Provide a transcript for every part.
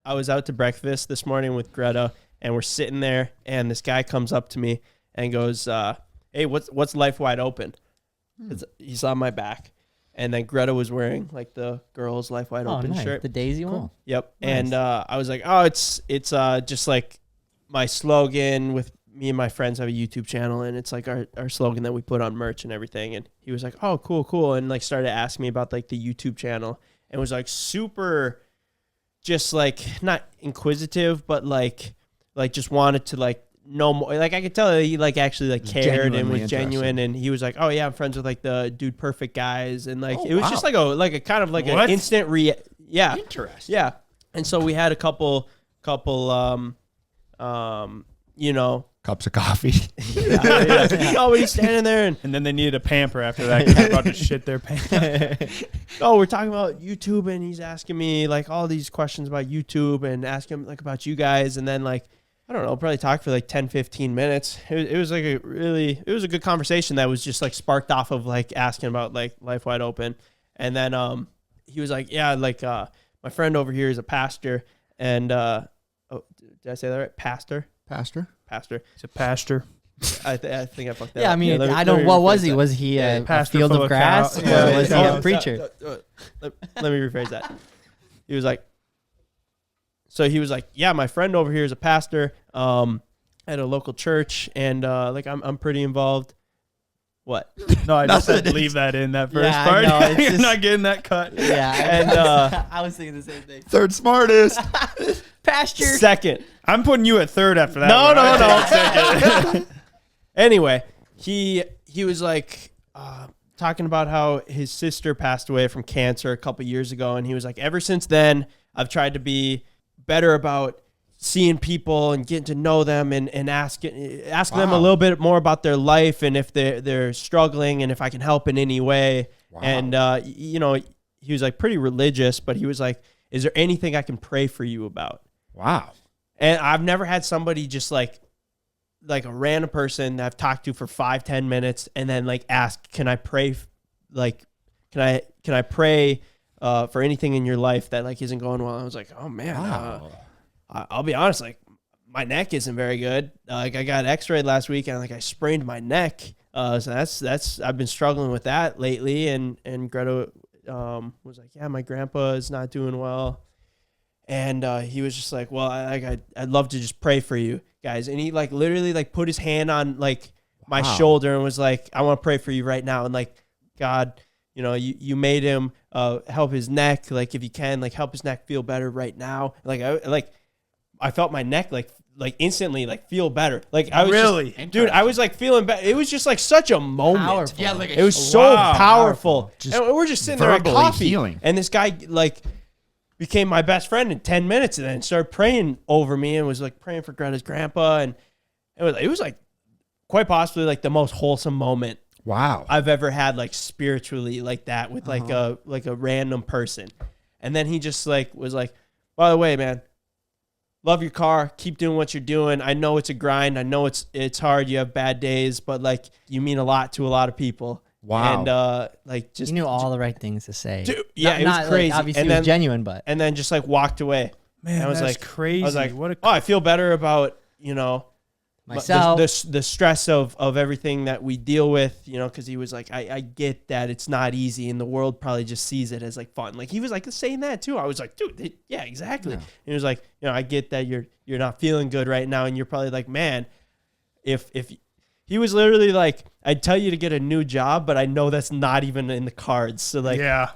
I was out to breakfast this morning with Greta, and we're sitting there, and this guy comes up to me and goes, "Hey, what's Life Wide Open?" He saw my back, and then Greta was wearing like the girls' Life Wide Open nice. shirt, The Daisy one. Yep. Nice. And I was like, oh, it's just like my slogan. With me and my friends have a YouTube channel, and it's like our slogan that we put on merch and everything. And he was like, oh, cool, and like started asking me about like the YouTube channel, and was like super, just like not inquisitive, but like just wanted to like know more. Like I could tell that he like actually like cared and was genuine. And he was like, oh yeah, I'm friends with like the Dude Perfect guys, and like it was just like a kind of like an instant Interesting. Yeah. And so we had a couple you know, cups of coffee. Oh, he's standing there, and then they needed a pamper after that because they're about to shit their pants. Oh, we're talking about YouTube, and he's asking me like all these questions about YouTube and asking him like about you guys, and then like I don't know, probably talked for like 10, 15 minutes. It was like it was a good conversation that was just like sparked off of like asking about like Life Wide Open. And then he was like, yeah, like my friend over here is a pastor, and oh, did I say that right? Pastor. It's a pastor. I think I fucked that Yeah, up. I mean, Let I me don't. What was rephrase he? that. Was he a pastor field full of of grass, cow- or Yeah, was he yeah. a preacher? Let me rephrase that. He was like, so he was like, yeah, my friend over here is a pastor at a local church, and like I'm pretty involved. What? No, I just said leave that in that first Yeah, I part. know, it's You're just- not getting that cut. Yeah, And I was thinking the same thing. Third smartest. Pasture. second. I'm putting you at third after that. No, one. no, I no. take it. Anyway, he was like talking about how his sister passed away from cancer a couple years ago, and he was like, ever since then, I've tried to be better about seeing people and getting to know them and asking them a little bit more about their life and if they're struggling and if I can help in any way. Wow. And you know, he was like pretty religious, but he was like, is there anything I can pray for you about? Wow. And I've never had somebody just like a random person that I've talked to for 5-10 minutes and then like ask, can I pray? Can I pray for anything in your life that like isn't going well? I was like, oh man, Wow. I'll be honest, like my neck isn't very good. Like I got x-rayed last week and like I sprained my neck. So that's I've been struggling with that lately. And Greta was like, yeah, my grandpa is not doing well. And he was just like, well, I'd love to just pray for you guys. And he like literally like put his hand on like my shoulder and was like, I want to pray for you right now. And like, God, you know, you made him help his neck. Like if you can, like help his neck feel better right now. I felt my neck like instantly like feel better. Like I was Really? dude, I was like feeling better. It was just like such a moment. Powerful. Yeah, like It was so powerful. Just And we're just sitting there at verbally coffee. healing. And this guy like became my best friend in 10 minutes and then started praying over me and was like praying for Greta's grandpa. And it was like quite possibly like the most wholesome moment Wow. I've ever had like spiritually like that with like a random person. And then he just like was like, by the way, man, love your car. Keep doing what you're doing. I know it's a grind. I know it's hard. You have bad days, but like you mean a lot to a lot of people. Wow. And like just You knew all the right things to say. Dude, yeah, it was Not, crazy. Like, obviously, And it was then- genuine, but and then just like walked away. Man, I was that's like crazy. I was like, what a oh, I feel better about, you know, myself. the stress of everything that we deal with, you know, because he was like, I get that it's not easy and the world probably just sees it as like fun. Like he was like saying that too. I was like, dude, yeah, exactly. Yeah. And he was like, you know, I get that you're not feeling good right now, and you're probably like, man, if he was literally like, I'd tell you to get a new job, but I know that's not even in the cards. So like, yeah.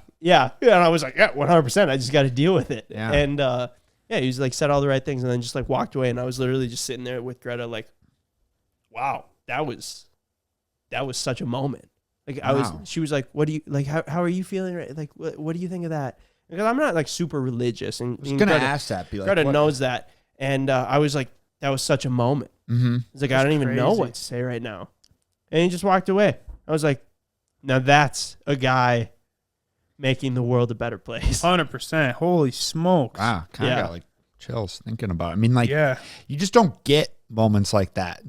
And I was like, yeah, 100%. I just got to deal with it. Yeah. And yeah, he was like said all the right things and then just like walked away, and I was literally just sitting there with Greta like, wow, that was such a moment. Like she was like, what do you like? How are you feeling? Right? Like, what do you think of that? Because I'm not like super religious, and I was gonna ask that. Be like, Greta what? knows that, and I was like, that was such a moment. Mm-hmm. It's like I don't even know crazy. what to say right now, and he just walked away. I was like, now that's a guy making the world a better place. 100%. Holy smokes. Wow. Kind of Yeah. got like chills thinking about it. I mean, like, Yeah. you just don't get moments like that.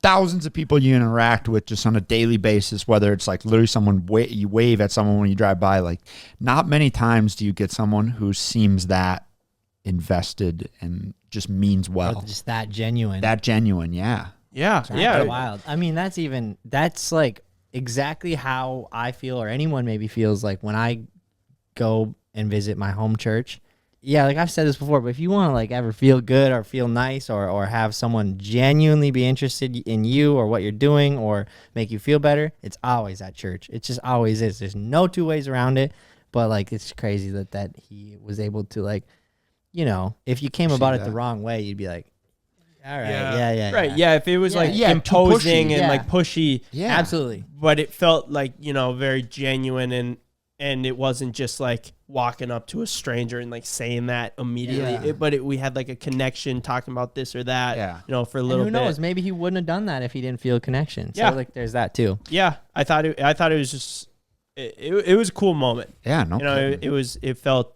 Thousands of people you interact with just on a daily basis, whether it's like literally someone you wave at someone when you drive by. Like, not many times do you get someone who seems that invested and just means well. Just that genuine. That genuine, yeah. Yeah, That's yeah. wild. I mean, that's like exactly how I feel, or anyone maybe feels like when I go and visit my home church. Yeah, like I've said this before, but if you want to like ever feel good or feel nice or have someone genuinely be interested in you or what you're doing or make you feel better, it's always at church. It just always is. There's no two ways around it. But like, it's crazy that he was able to, like, you know, if you came about it the wrong way, you'd be like, all right, yeah. Right, yeah. If it was Yeah. like Yeah, too imposing pushy. and Yeah. like pushy, Yeah. Absolutely. but it felt like, you know, very genuine and it wasn't just like walking up to a stranger and like saying that immediately. Yeah. We had like a connection talking about this or that, Yeah. you know, for a And little who bit. knows? Maybe he wouldn't have done that if he didn't feel a connection. So Yeah. like, there's that too. Yeah, I thought it was just it was a cool moment. Yeah, no You know, kidding. it felt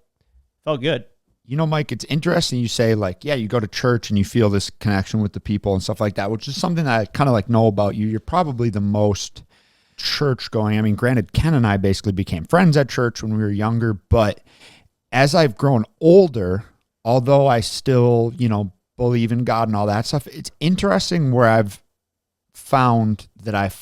good. You know, Mike, it's interesting you say, like, yeah, you go to church and you feel this connection with the people and stuff like that, which is something that I kind of like know about you. You're probably the most church going. I mean, granted, Ken and I basically became friends at church when we were younger, but as I've grown older, although I still, you know, believe in God and all that stuff, it's interesting where I've found that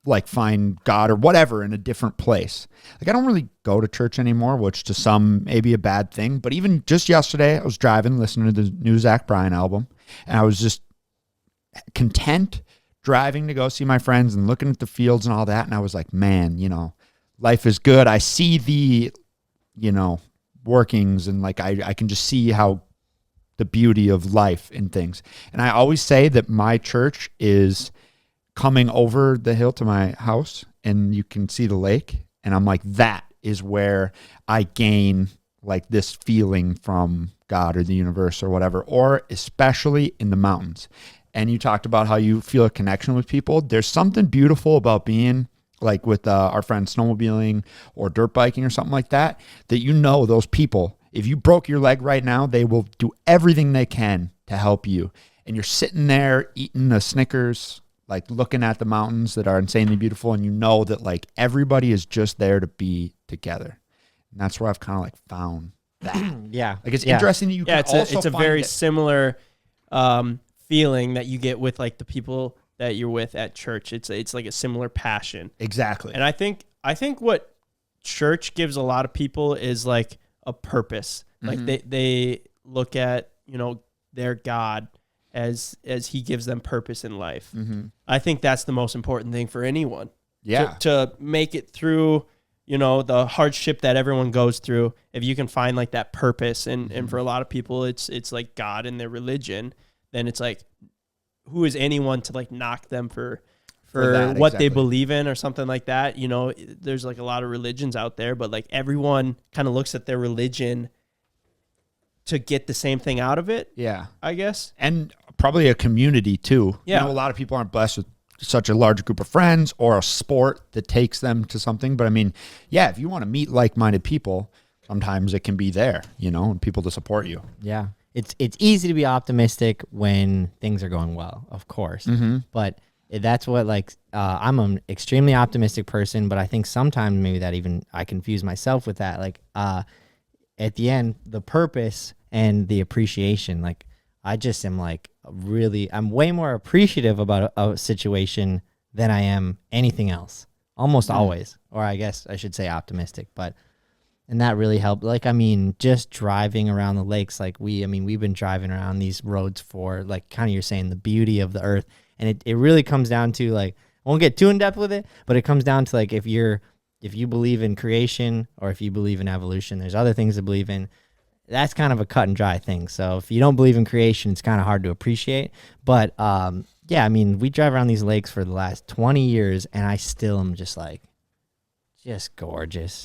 like find God or whatever in a different place. Like I don't really go to church anymore, which to some may be a bad thing. But even just yesterday, I was driving, listening to the new Zach Bryan album, and I was just content driving to go see my friends and looking at the fields and all that. And I was like, man, you know, life is good. I see the, you know, workings and like I can just see how the beauty of life and things. And I always say that my church is coming over the hill to my house and you can see the lake. And I'm like, that is where I gain like this feeling from God or the universe or whatever, or especially in the mountains. And you talked about how you feel a connection with people. There's something beautiful about being like with our friends snowmobiling or dirt biking or something like that, that you know those people, if you broke your leg right now, they will do everything they can to help you. And you're sitting there eating a Snickers, like looking at the mountains that are insanely beautiful, and you know that like everybody is just there to be together. And that's where I've kind of like found that. Yeah. Like it's interesting that you can also it's a find very it- similar feeling that you get with like the people that you're with at church. It's like a similar passion. Exactly. And I think what church gives a lot of people is like a purpose. Like they look at, you know, their God as he gives them purpose in life. I think that's the most important thing for anyone. Yeah. To make it through, you know, the hardship that everyone goes through. If you can find like that purpose, and for a lot of people, it's like God and their religion, then it's like, who is anyone to like knock them for that, what they exactly. believe in or something like that? You know, there's like a lot of religions out there, but like everyone kind of looks at their religion to get the same thing out of it, Yeah. I guess. And probably a community too. Yeah. You know, a lot of people aren't blessed with such a large group of friends or a sport that takes them to something. But I mean, yeah, if you want to meet like-minded people, sometimes it can be there, you know, and people to support you. Yeah. It's easy to be optimistic when things are going well, of course. But that's what like I'm an extremely optimistic person, but I think sometimes maybe that even I confuse myself with that. Like at the end, the purpose and the appreciation, like I just am like I'm way more appreciative about a situation than I am anything else, almost always. Or I guess I should say optimistic, and that really helped. Like, I mean, just driving around the lakes, like we've been driving around these roads for like kind of you're saying the beauty of the earth. And it really comes down to like, I won't get too in depth with it, but it comes down to like, if you believe in creation or if you believe in evolution, there's other things to believe in. That's kind of a cut and dry thing. So if you don't believe in creation, it's kind of hard to appreciate. But yeah, I mean, we drive around these lakes for the last 20 years and I still am just like, just gorgeous.